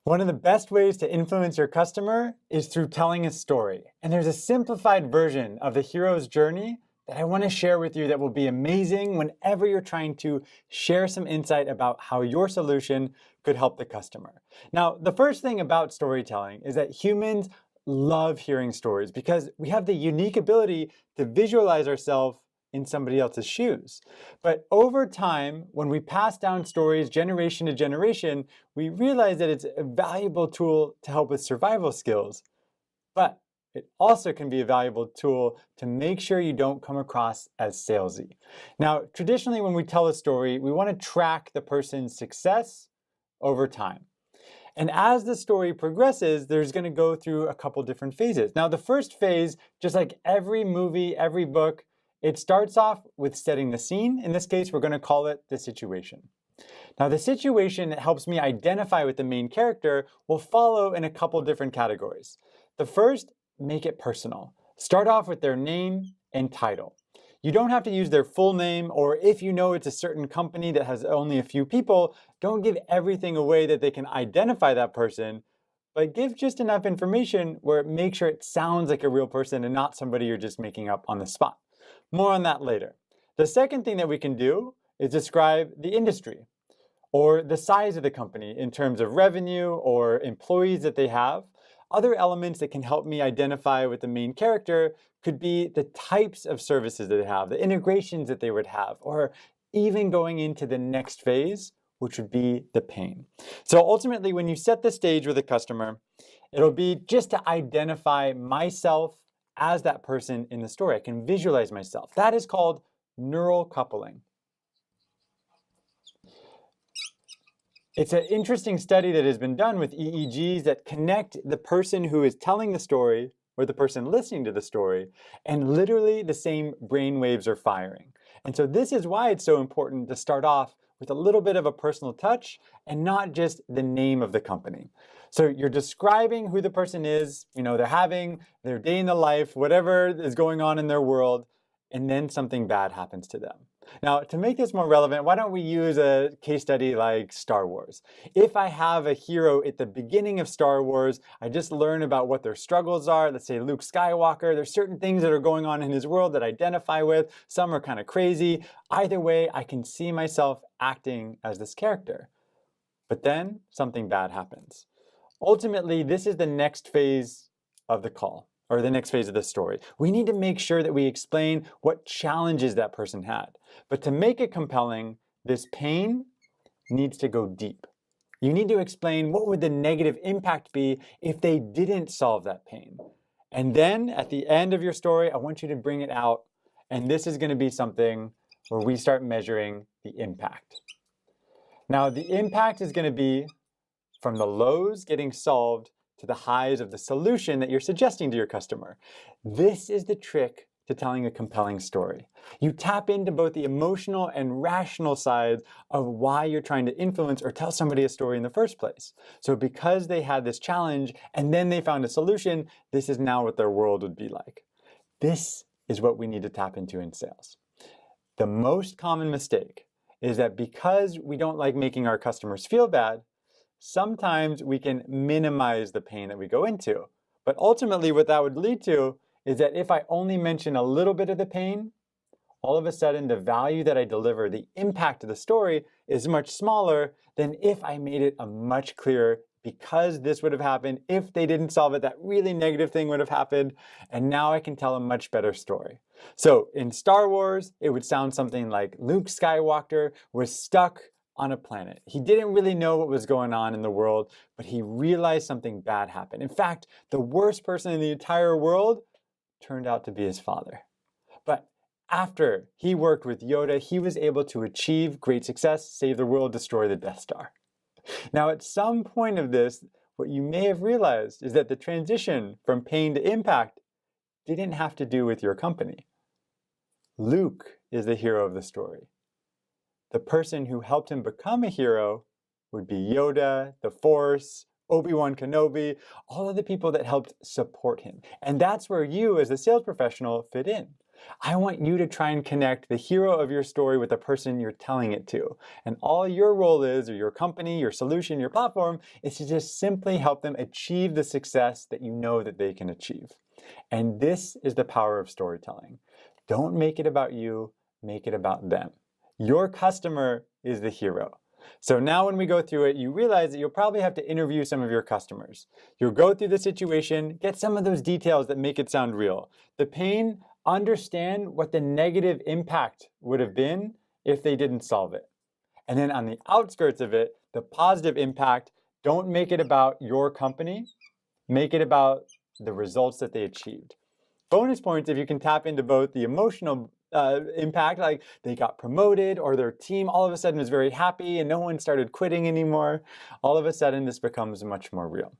One of the best ways to influence your customer is through telling a story. And there's a simplified version of the hero's journey that I want to share with you that will be amazing whenever you're trying to share some insight about how your solution could help the customer. Now, the first thing about storytelling is that humans love hearing stories because we have the unique ability to visualize ourselves in somebody else's shoes. But over time, when we pass down stories generation to generation, we realize that it's a valuable tool to help with survival skills. But it also can be a valuable tool to make sure you don't come across as salesy. Now, traditionally, when we tell a story, we want to track the person's success over time. And as the story progresses, there's going to go through a couple different phases. Now, the first phase, just like every movie, every book, it starts off with setting the scene. In this case, we're going to call it the situation. Now, the situation that helps me identify with the main character will follow in a couple different categories. The first, make it personal. Start off with their name and title. You don't have to use their full name, or if you know it's a certain company that has only a few people, don't give everything away that they can identify that person, but give just enough information where it makes sure it sounds like a real person and not somebody you're just making up on the spot. More on that later. The second thing that we can do is describe the industry or the size of the company in terms of revenue or employees that they have. Other elements that can help me identify with the main character could be the types of services that they have, the integrations that they would have, or even going into the next phase, which would be the pain. So ultimately, when you set the stage with a customer, it'll be just to identify myself as that person in the story. I can visualize myself. That is called neural coupling. It's an interesting study that has been done with EEGs that connect the person who is telling the story or the person listening to the story, and literally the same brain waves are firing. And so this is why it's so important to start off with a little bit of a personal touch and not just the name of the company. So you're describing who the person is, they're having their day in the life, whatever is going on in their world, and then something bad happens to them. Now, to make this more relevant, why don't we use a case study like Star Wars? If I have a hero at the beginning of Star Wars, I just learn about what their struggles are. Let's say Luke Skywalker, there's certain things that are going on in his world that I identify with. Some are kind of crazy. Either way, I can see myself acting as this character. But then something bad happens. Ultimately, this is the next phase of the call, or the next phase of the story. We need to make sure that we explain what challenges that person had. But to make it compelling, this pain needs to go deep. You need to explain what would the negative impact be if they didn't solve that pain. And then at the end of your story, I want you to bring it out. And this is going to be something where we start measuring the impact. Now, the impact is going to be from the lows getting solved to the highs of the solution that you're suggesting to your customer. This is the trick to telling a compelling story. You tap into both the emotional and rational sides of why you're trying to influence or tell somebody a story in the first place. So because they had this challenge and then they found a solution, this is now what their world would be like. This is what we need to tap into in sales. The most common mistake is that because we don't like making our customers feel bad, sometimes we can minimize the pain that we go into. But ultimately, what that would lead to is that if I only mention a little bit of the pain, all of a sudden the value that I deliver, the impact of the story is much smaller than if I made it a much clearer because this would have happened. If they didn't solve it, that really negative thing would have happened. And now I can tell a much better story. So in Star Wars, it would sound something like Luke Skywalker was stuck on a planet. He didn't really know what was going on in the world, but he realized something bad happened. In fact, the worst person in the entire world turned out to be his father. But after he worked with Yoda, he was able to achieve great success, save the world, destroy the Death Star. Now, at some point of this, what you may have realized is that the transition from pain to impact didn't have to do with your company. Luke is the hero of the story. The person who helped him become a hero would be Yoda, the Force, Obi-Wan Kenobi, all of the people that helped support him. And that's where you as a sales professional fit in. I want you to try and connect the hero of your story with the person you're telling it to. And all your role is, or your company, your solution, your platform, is to just simply help them achieve the success that you know that they can achieve. And this is the power of storytelling. Don't make it about you, make it about them. Your customer is the hero. So now when we go through it, you realize that you'll probably have to interview some of your customers. You'll go through the situation, get some of those details that make it sound real. The pain, understand what the negative impact would have been if they didn't solve it. And then on the outskirts of it, the positive impact, don't make it about your company, make it about the results that they achieved. Bonus points if you can tap into both the emotional impact, like they got promoted or their team all of a sudden was very happy and no one started quitting anymore. All of a sudden, this becomes much more real.